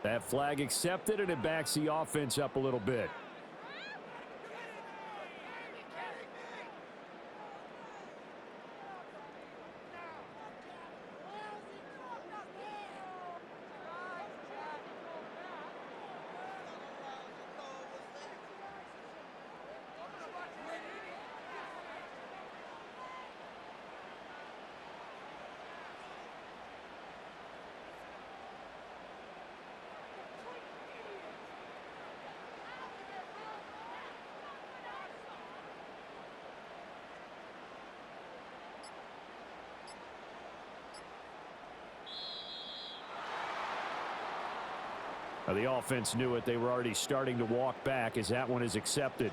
That flag accepted, and it backs the offense up a little bit. The offense knew it. They were already starting to walk back as that one is accepted.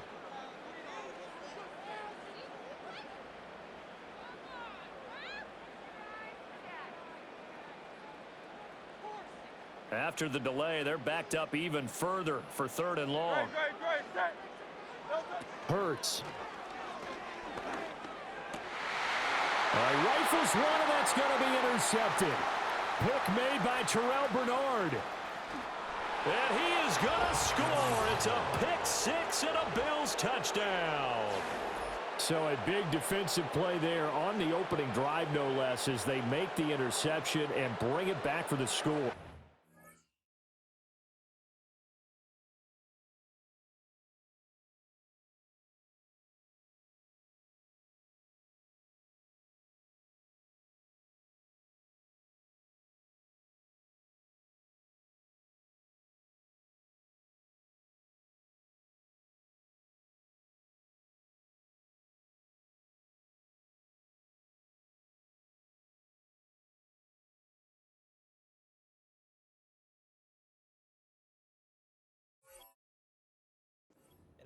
After the delay, they're backed up even further for 3rd and long. Hurts. Rifles one, and that's going to be intercepted. Pick made by Terrell Bernard. And he is going to score. It's a pick six and a Bills touchdown. So a big defensive play there on the opening drive, no less, as they make the interception and bring it back for the score.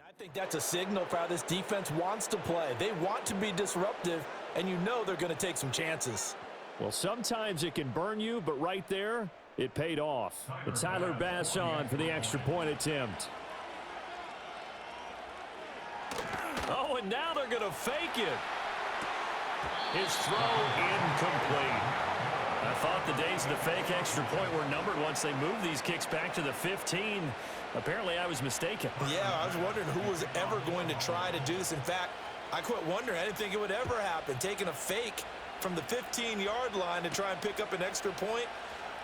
I think that's a signal for how this defense wants to play. They want to be disruptive, and you know they're going to take some chances. Well, sometimes it can burn you, but right there, it paid off. But Tyler Bass on for the extra point attempt. Oh, and now they're going to fake it. His throw incomplete. I thought the days of the fake extra point were numbered once they moved these kicks back to the 15. Apparently, I was mistaken. Yeah, I was wondering who was ever going to try to do this. In fact, I quit wondering. I didn't think it would ever happen. Taking a fake from the 15-yard line to try and pick up an extra point,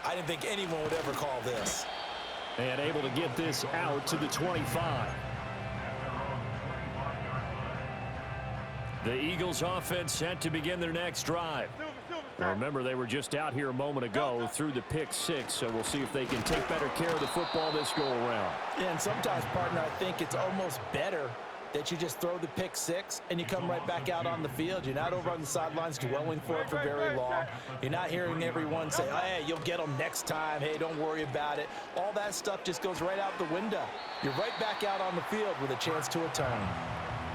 I didn't think anyone would ever call this. And able to get this out to the 25. The Eagles offense set to begin their next drive. Now remember, they were just out here a moment ago through the pick six, so we'll see if they can take better care of the football this go-around. Yeah, and sometimes, partner, I think it's almost better that you just throw the pick six and you come right back out on the field. You're not over on the sidelines dwelling for it for very long. You're not hearing everyone say, oh, hey, you'll get them next time. Hey, don't worry about it. All that stuff just goes right out the window. You're right back out on the field with a chance to atone.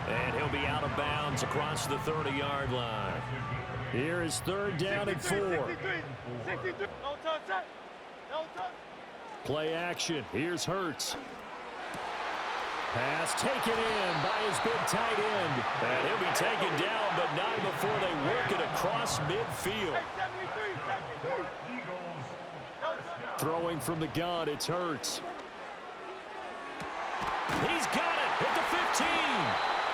And he'll be out of bounds across the 30-yard line. Here is 3rd down and 4. Play action. Here's Hurts. Pass taken in by his big tight end. And he'll be taken down, but not before they work it across midfield. Throwing from the gun, it's Hurts. He's got it at the 15.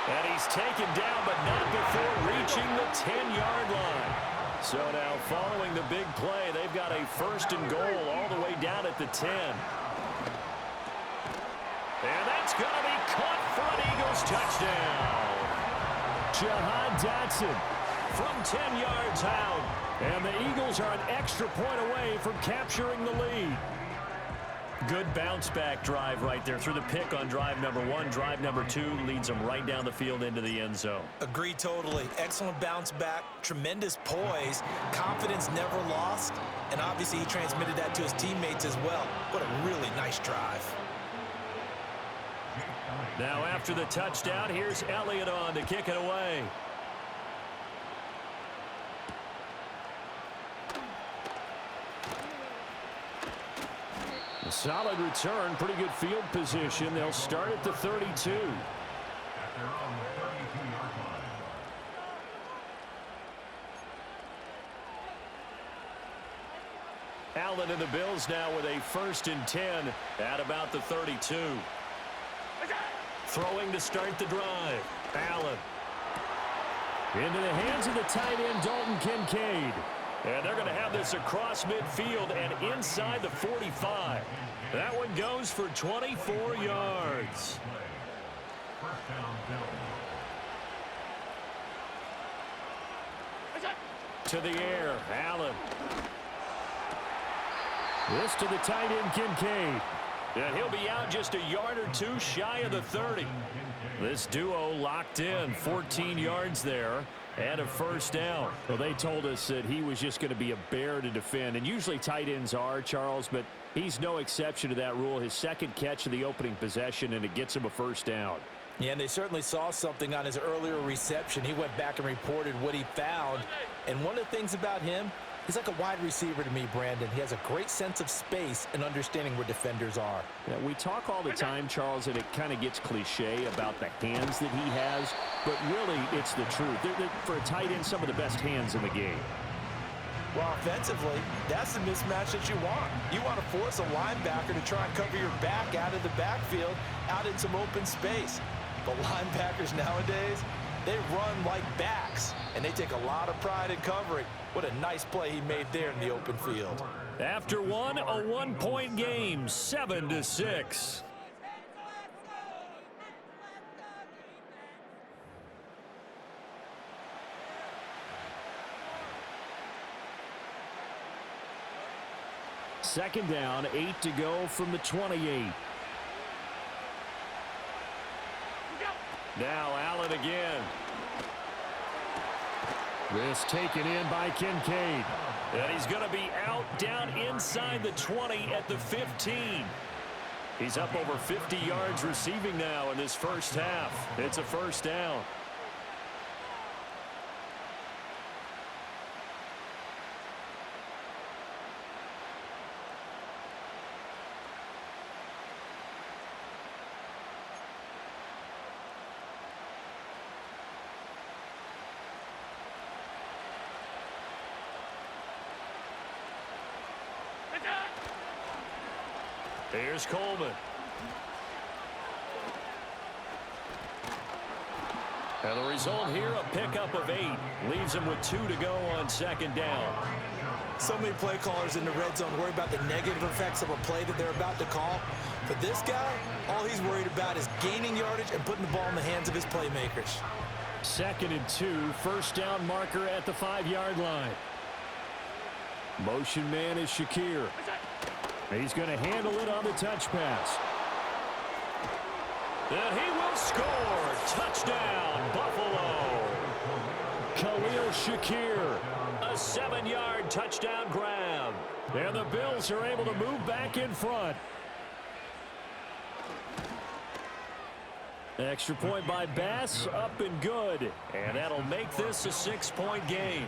And he's taken down, but not before reaching the 10-yard line. So now, following the big play, they've got a 1st and goal all the way down at the 10. And that's going to be caught for an Eagles touchdown. Jahan Dotson from 10 yards out. And the Eagles are an extra point away from capturing the lead. Good bounce-back drive right there through the pick on drive number 1. Drive number 2 leads them right down the field into the end zone. Agree totally. Excellent bounce back, tremendous poise, confidence never lost, and obviously he transmitted that to his teammates as well. What a really nice drive. Now after the touchdown, here's Elliott on to kick it away. A solid return, pretty good field position. They'll start at the 32. Allen and the Bills now with a 1st and 10 at about the 32. Throwing to start the drive. Allen. Into the hands of the tight end, Dalton Kincaid. And they're going to have this across midfield and inside the 45. That one goes for 24 yards. To the air, Allen. This to the tight end, Kincaid. And he'll be out just a yard or two shy of the 30. This duo locked in, 14 yards there, and a 1st down. Well, they told us that he was just going to be a bear to defend, and usually tight ends are, Charles, but he's no exception to that rule. His 2nd catch of the opening possession, and it gets him a 1st down. Yeah, and they certainly saw something on his earlier reception. He went back and reported what he found, and one of the things about him, he's like a wide receiver to me, Brandon. He has a great sense of space and understanding where defenders are. Yeah, we talk all the time, Charles, and it kind of gets cliche about the hands that he has, but really it's the truth. They're, for a tight end, some of the best hands in the game. Well, offensively, that's the mismatch that you want. You want to force a linebacker to try and cover your back out of the backfield, out in some open space. But linebackers nowadays, they run like backs, and they take a lot of pride in covering. What a nice play he made there in the open field. After one, a 1-point game, 7-6. Second down, 8 to go from the 28. Now Allen again. This taken in by Kincaid. And he's going to be out down inside the 20 at the 15. He's up over 50 yards receiving now in this first half. It's a 1st down. Here's Coleman. And the result here, a pickup of 8. Leaves him with 2 to go on 2nd down. So many play callers in the red zone worry about the negative effects of a play that they're about to call. For this guy, all he's worried about is gaining yardage and putting the ball in the hands of his playmakers. 2nd and 2, 1st down marker at the 5-yard line. Motion man is Shakir. He's going to handle it on the touch pass. And he will score. Touchdown, Buffalo. Khalil Shakir. A 7-yard touchdown grab. And the Bills are able to move back in front. Extra point by Bass, up and good. And that'll make this a 6-point game.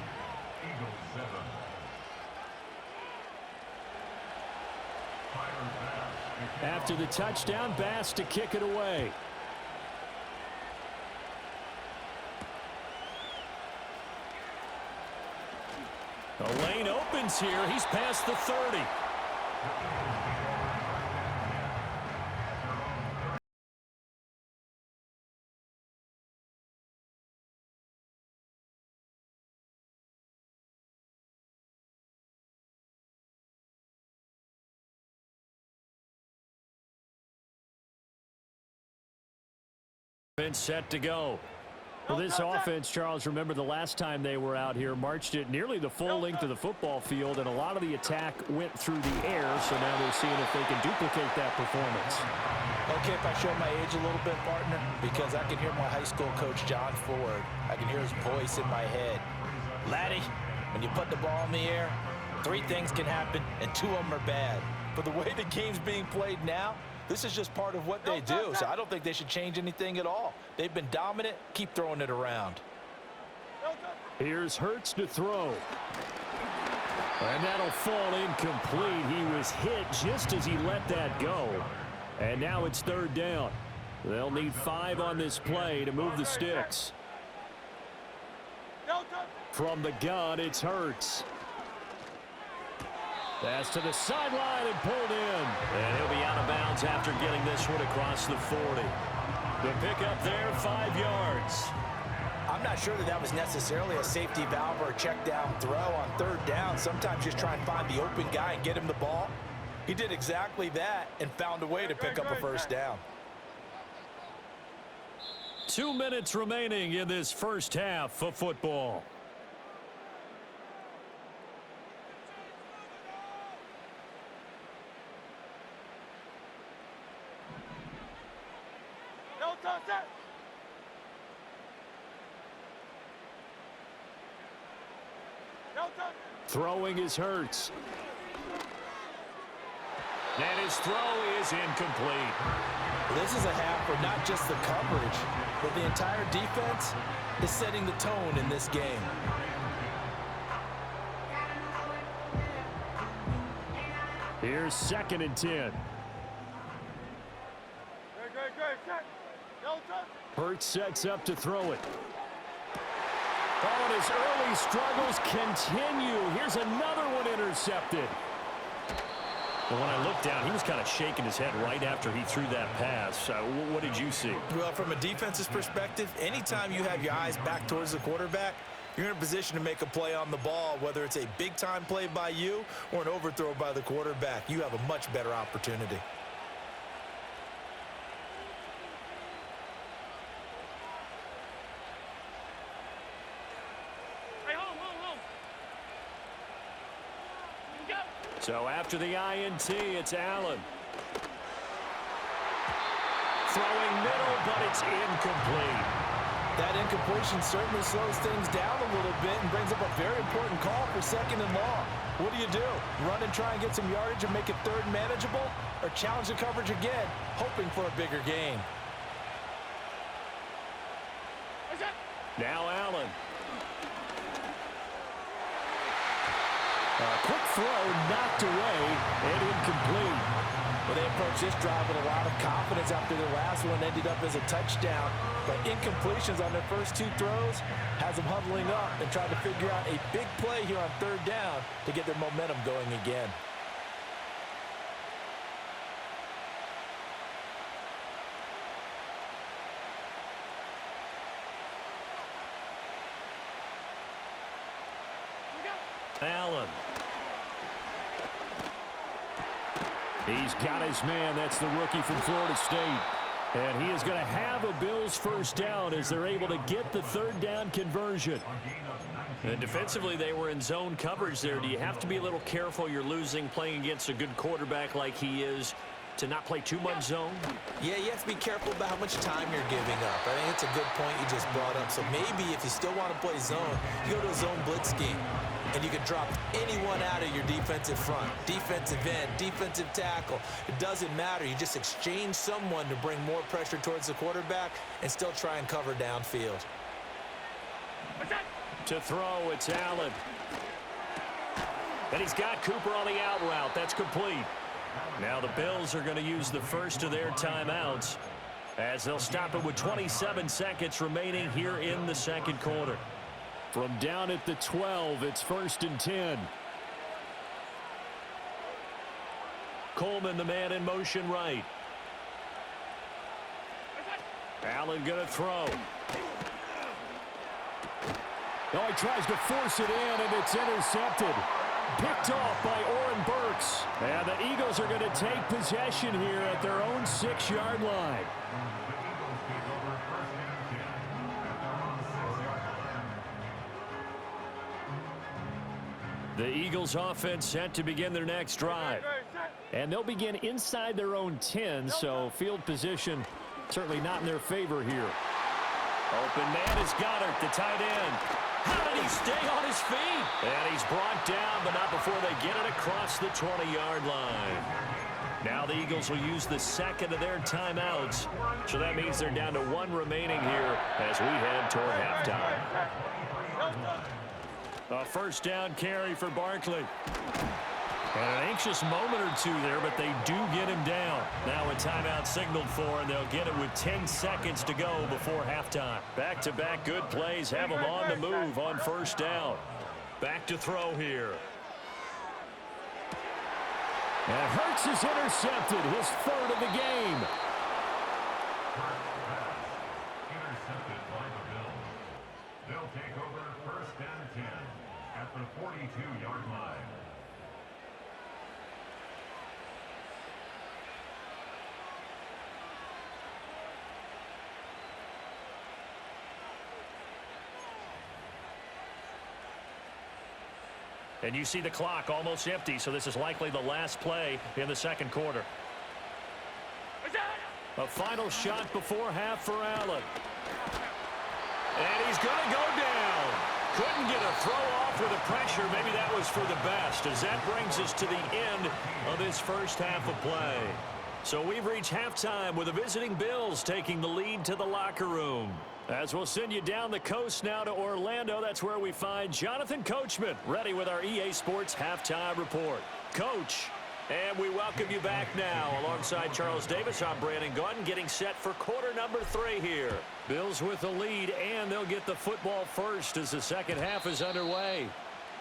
After the touchdown, Bass to kick it away. The lane opens here. He's past the 30. Been set to go. Well, this offense, Charles, remember the last time they were out here, marched it nearly the full length of the football field, and a lot of the attack went through the air, so now they're seeing if they can duplicate that performance. Okay, if I show my age a little bit, partner, because I can hear my high school coach, John Ford. I can hear his voice in my head. Laddie, when you put the ball in the air, 3 things can happen, and 2 of them are bad. But the way the game's being played now, this is just part of what they do, so I don't think they should change anything at all. They've been dominant. Keep throwing it around. Here's Hurts to throw. And that'll fall incomplete. He was hit just as he let that go. And now it's 3rd down. They'll need 5 on this play to move the sticks. From the gun, it's Hurts. That's to the sideline and pulled in. And he'll be out of bounds after getting this one across the 40. The pickup there, 5 yards. I'm not sure that was necessarily a safety valve or a check down throw on 3rd down. Sometimes just try and find the open guy and get him the ball. He did exactly that and found a way to pick up a 1st down. 2 minutes remaining in this first half of football. Throwing is Hurts. And his throw is incomplete. This is a half where not just the coverage, but the entire defense is setting the tone in this game. Here's 2nd and 10. Hurts sets up to throw it. Oh, and his early struggles continue. Here's another one intercepted. Well, when I looked down, he was kind of shaking his head right after he threw that pass. What did you see? Well, from a defense's perspective, anytime you have your eyes back towards the quarterback, you're in a position to make a play on the ball, whether it's a big-time play by you or an overthrow by the quarterback. You have a much better opportunity. So after the INT, it's Allen. Throwing middle, but it's incomplete. That incompletion certainly slows things down a little bit and brings up a very important call for 2nd and long. What do? Run and try and get some yardage and make it 3rd manageable? Or challenge the coverage again, hoping for a bigger gain? Now Allen. A quick throw knocked away and incomplete. Well, they approached this drive with a lot of confidence after their last one ended up as a touchdown. But incompletions on their first 2 throws has them huddling up and trying to figure out a big play here on 3rd down to get their momentum going again. Allen. He's got his man. That's the rookie from Florida State. And he is going to have a Bills 1st down as they're able to get the 3rd down conversion. And defensively, they were in zone coverage there. Do you have to be a little careful? You're losing playing against a good quarterback like he is to not play too much zone? Yeah, you have to be careful about how much time you're giving up. I think it's a good point you just brought up. So maybe if you still want to play zone, you go to a zone blitz scheme. And you can drop anyone out of your defensive front, defensive end, defensive tackle. It doesn't matter. You just exchange someone to bring more pressure towards the quarterback and still try and cover downfield. To throw, it's Allen. And he's got Cooper on the out route. That's complete. Now the Bills are going to use the first of their timeouts as they'll stop it with 27 seconds remaining here in the 2nd quarter. From down at the 12, it's 1st and 10. Coleman, the man in motion right. Allen going to throw. Oh, he tries to force it in, and it's intercepted. Picked off by Oren Burks. And the Eagles are going to take possession here at their own 6-yard line. The Eagles offense set to begin their next drive. And they'll begin inside their own 10, so field position certainly not in their favor here. Open man is Goddard, the tight end. How did he stay on his feet? And he's brought down, but not before they get it across the 20-yard line. Now the Eagles will use the 2nd of their timeouts, so that means they're down to 1 remaining here as we head toward halftime. A 1st down carry for Barkley. And an anxious moment or two there, but they do get him down. Now a timeout signaled for, and they'll get it with 10 seconds to go before halftime. Back-to-back good plays have them on the move on 1st down. Back to throw here. And Hurts is intercepted, his third of the game. Intercepted by the Bills. They'll take over 1st and 10 at the 42-yard line. And you see the clock almost empty, so this is likely the last play in the second quarter. A final shot before half for Allen. And he's going to go down. Couldn't get a throw off with the pressure. Maybe that was for the best, as that brings us to the end of this first half of play. So we've reached halftime with the visiting Bills taking the lead to the locker room. As we'll send you down the coast now to Orlando, that's where we find Jonathan Coachman ready with our EA Sports Halftime Report. Coach, and we welcome you back now. Alongside Charles Davis, I'm Brandon Gaudin, getting set for quarter number 3 here. Bills with the lead, and they'll get the football first as the second half is underway.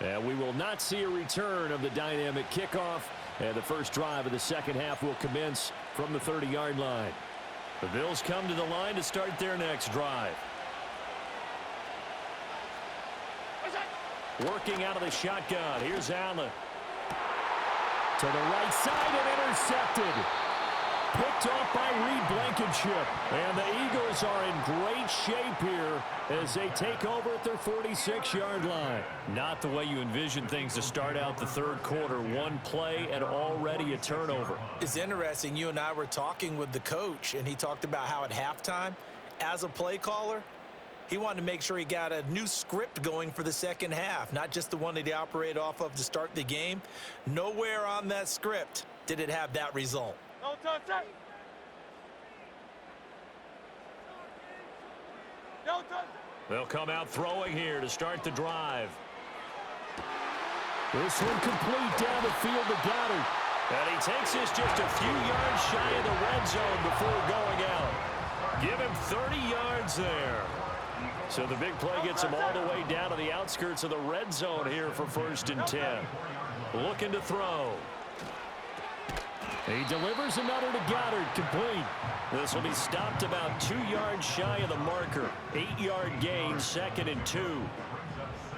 And we will not see a return of the dynamic kickoff, and the first drive of the second half will commence from the 30-yard line. The Bills come to the line to start their next drive. Working out of the shotgun. Here's Allen. To the right side and intercepted. Picked off by Reed Blankenship. And the Eagles are in great shape here as they take over at their 46-yard line. Not the way you envision things to start out the third quarter. One play and already a turnover. It's interesting. You and I were talking with the coach, and he talked about how at halftime, as a play caller, he wanted to make sure he got a new script going for the second half, not just the one that he operated off of to start the game. Nowhere on that script did it have that result. No touch. No touch. They'll come out throwing here to start the drive. This one complete down the field to Goddard. And he takes this just a few yards shy of the red zone before going out. Give him 30 yards there. So the big play gets him all the way down to the outskirts of the red zone here for 1st and 10. Looking to throw. He delivers another to Goddard, complete. This will be stopped about 2 yards shy of the marker. 8-yard gain, 2nd and 2.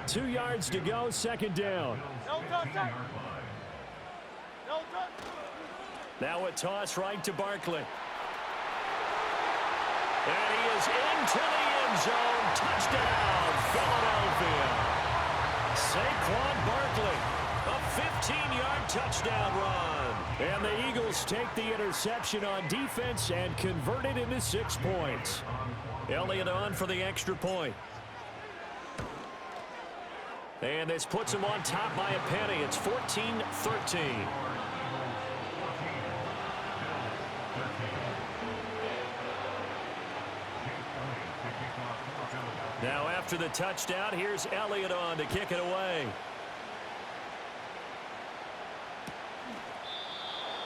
2 yards to go, second down. No touch. No touch. Now a toss right to Barkley. And he is into the end zone. Touchdown, Philadelphia. Saquon Barkley, a 15-yard touchdown run. And the Eagles take the interception on defense and convert it into 6 points. Elliott on for the extra point. And this puts him on top by a penny. It's 14-13. Now after the touchdown, here's Elliott on to kick it away.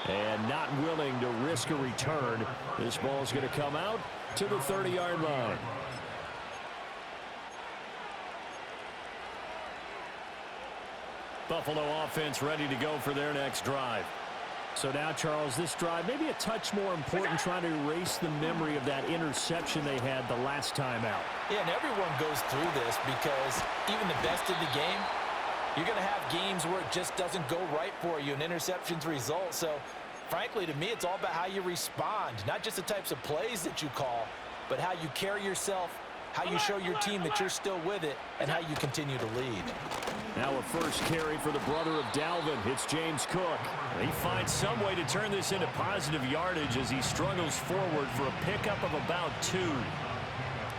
And not willing to risk a return. This ball's going to come out to the 30-yard line. Buffalo offense ready to go for their next drive. So now, Charles, this drive maybe a touch more important, trying to erase the memory of that interception they had the last time out. Yeah, and everyone goes through this because even the best in the game, you're going to have games where it just doesn't go right for you, and interceptions result. So, frankly, to me, it's all about how you respond, not just the types of plays that you call, but how you carry yourself, how you show your team that you're still with it, and how you continue to lead. Now a first carry for the brother of Dalvin. It's James Cook. He finds some way to turn this into positive yardage as he struggles forward for a pickup of about 2.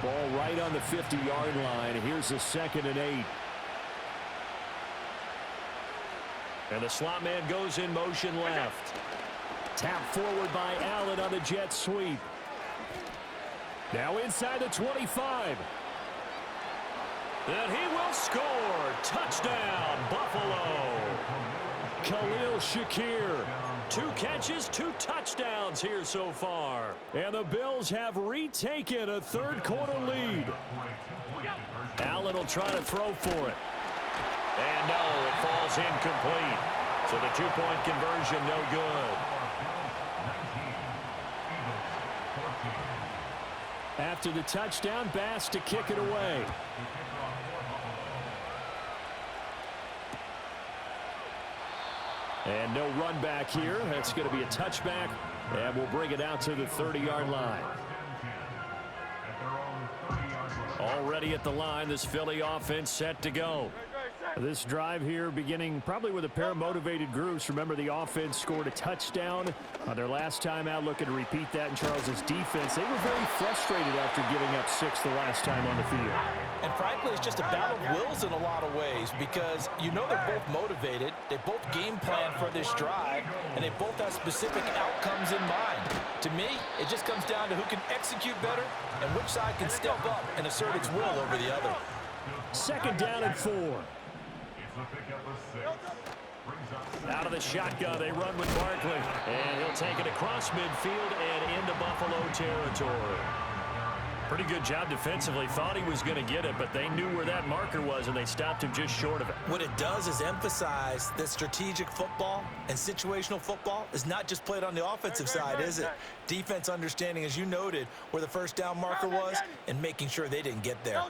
Ball right on the 50-yard line. Here's a 2nd and 8. And the slot man goes in motion left. Tap forward by Allen on the jet sweep. Now inside the 25. And he will score. Touchdown, Buffalo. Khalil Shakir. 2 catches, 2 touchdowns here so far. And the Bills have retaken a third quarter lead. Allen will try to throw for it. And no, it falls incomplete. So the two-point conversion, no good. After the touchdown, Bass to kick it away. And no run back here. That's going to be a touchback, and we'll bring it out to the 30-yard line. Already at the line, this Philly offense set to go. This drive here beginning probably with a pair of motivated groups. Remember, the offense scored a touchdown on their last time out, looking to repeat that in Charles's defense. They were very frustrated after giving up 6 the last time on the field. And frankly, it's just a battle of wills in a lot of ways because you know they're both motivated. They both game plan for this drive, and they both have specific outcomes in mind. To me, it just comes down to who can execute better and which side can step up and assert its will over the other. Second down and 4. Out of the shotgun, they run with Barkley. And he'll take it across midfield and into Buffalo territory. Pretty good job defensively. Thought he was going to get it, but they knew where that marker was, and they stopped him just short of it. What it does is emphasize that strategic football and situational football is not just played on the offensive side, is it? Defense understanding, as you noted, where the first down marker was and making sure they didn't get there.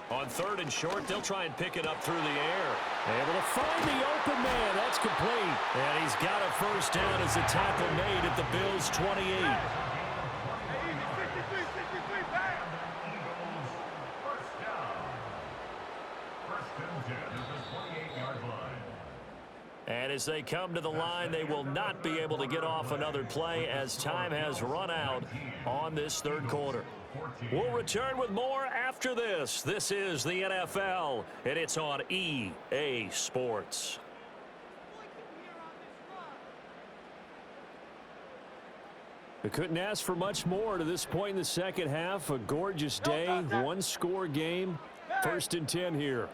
On third and short, they'll try and pick it up through the air. Able to find the open man. That's complete. And he's got a first down as a tackle made at the Bills' 28. And as they come to the line, they will not be able to get off another play as time has run out on this third quarter. We'll return with more after this. This is the NFL, and it's on EA Sports. We couldn't ask for much more to this point in the second half. A gorgeous day, one-score game. First and 10 here.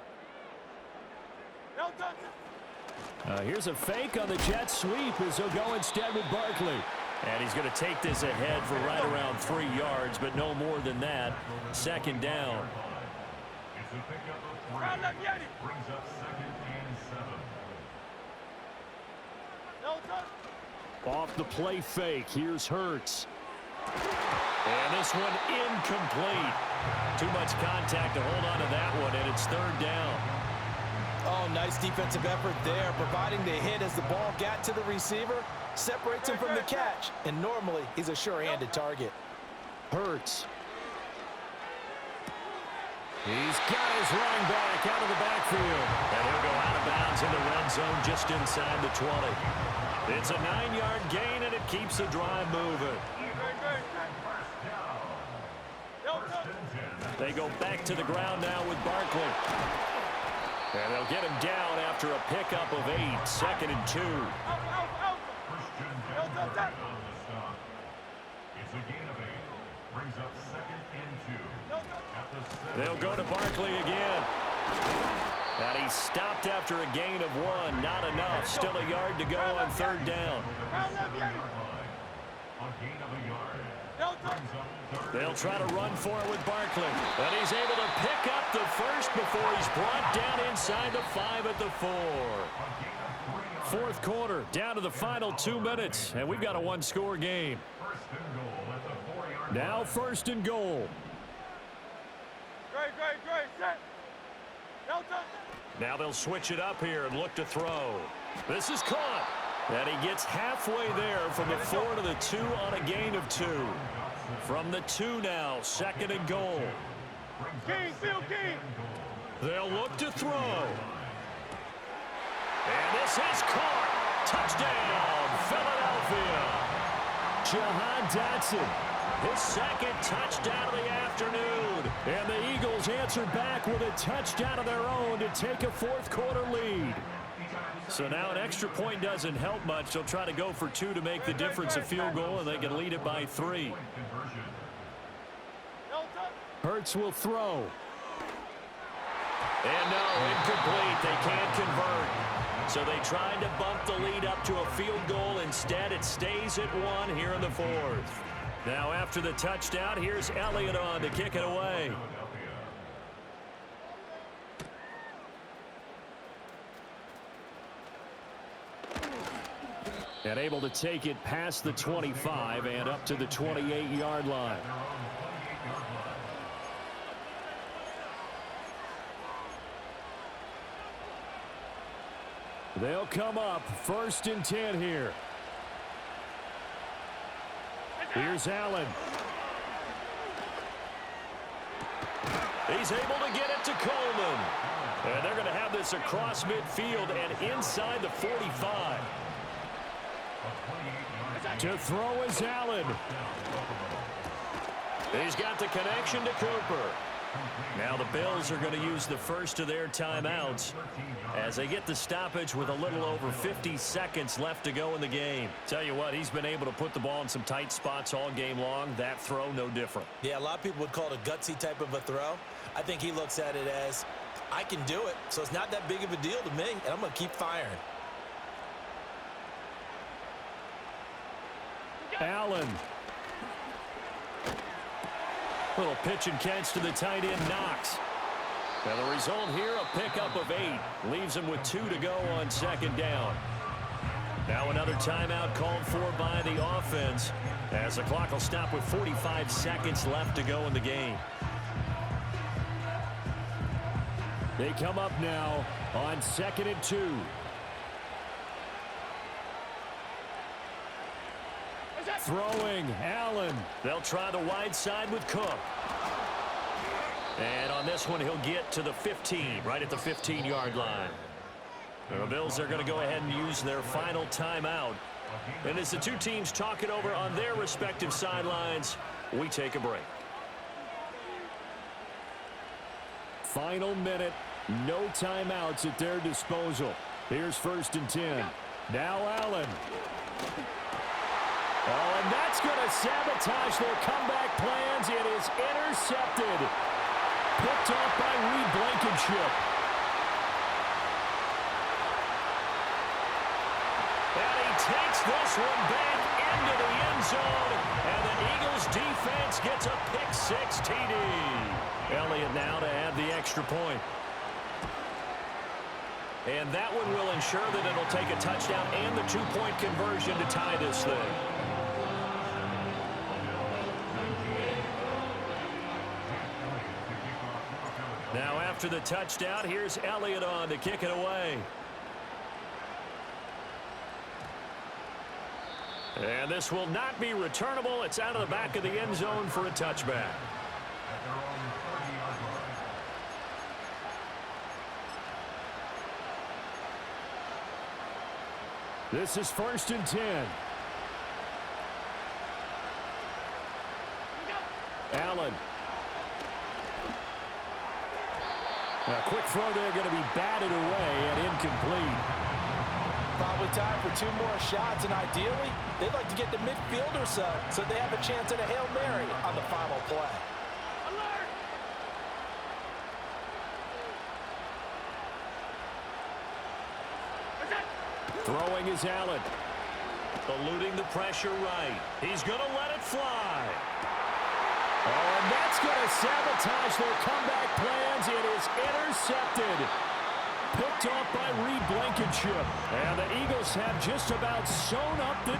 Here's a fake on the jet sweep as he'll go instead with Barkley. And he's going to take this ahead for right around 3 yards, but no more than that. Second down. Brings up 2nd and 7. Off the play fake, here's Hurts. And this one incomplete. Too much contact to hold on to that one, and it's third down. Oh, nice defensive effort there, providing the hit as the ball got to the receiver, separates him from the catch, and normally he's a sure-handed target. Hurts. He's got his running back out of the backfield. And he'll go out of bounds in the red zone just inside the 20. It's a 9-yard gain, and it keeps the drive moving. They go back to the ground now with Barkley. And they'll get him down after a pickup of 8. 2nd and 2. It's a gain of 8. Brings up 2nd and 2. They'll go to Barkley again. And he stopped after a gain of 1. Not enough. Still a yard to go on third down. They'll try to run for it with Barkley. And he's able to pick up the first before he's brought down inside the 5 at the 4. Fourth quarter, down to the final 2 minutes. And we've got a one-score game. Now first and goal. Now they'll switch it up here and look to throw. This is caught. And he gets halfway there from the 4 to the 2 on a gain of 2. From the 2 now, 2nd and goal. They'll look to throw. And this is caught. Touchdown, Philadelphia. Jahan Dotson, his 2nd touchdown of the afternoon. And the Eagles answer back with a touchdown of their own to take a fourth quarter lead. So now an extra point doesn't help much. They'll try to go for 2 to make the difference a field goal, and they can lead it by 3. Hurts will throw. And no, incomplete. They can't convert. So they tried to bump the lead up to a field goal. Instead, it stays at 1 here in the fourth. Now after the touchdown, here's Elliott on to kick it away. And able to take it past the 25 and up to the 28-yard line. They'll come up 1st and 10 here. Here's Allen. He's able to get it to Coleman. And they're going to have this across midfield and inside the 45. To throw is Allen. He's got the connection to Cooper. Now the Bills are going to use the first of their timeouts as they get the stoppage with a little over 50 seconds left to go in the game. Tell you what, he's been able to put the ball in some tight spots all game long. That throw, no different. Yeah, a lot of people would call it a gutsy type of a throw. I think he looks at it as, I can do it, so it's not that big of a deal to me, and I'm going to keep firing. Allen. Little pitch and catch to the tight end, Knox. Now the result here, a pickup of 8. Leaves him with 2 to go on 2nd down. Now another timeout called for by the offense as the clock will stop with 45 seconds left to go in the game. They come up now on 2nd and 2. Throwing, Allen. They'll try the wide side with Cook. And on this one, he'll get to the 15, right at the 15-yard line. The Bills are going to go ahead and use their final timeout. And as the two teams talk it over on their respective sidelines, we take a break. Final minute, no timeouts at their disposal. Here's 1st and 10. Now Allen. Oh, and that's going to sabotage their comeback plans. It is intercepted. Picked off by Reed Blankenship. And he takes this one back into the end zone. And the Eagles defense gets a pick-6 TD. Elliott now to add the extra point. And that one will ensure that it'll take a touchdown and the 2-point conversion to tie this thing. Now after the touchdown, here's Elliott on to kick it away. And this will not be returnable. It's out of the back of the end zone for a touchback. This is 1st and 10. Allen. A quick throw there going to be batted away and incomplete. Probably time for 2 more shots, and ideally, they'd like to get the midfielder so they have a chance at a Hail Mary on the final play. Alert! Throwing is Allen. Eluding the pressure right. He's going to let it fly. Oh, and that's going to sabotage their comeback plans. It is intercepted. Picked off by Reed Blankenship. And the Eagles have just about sewn up the...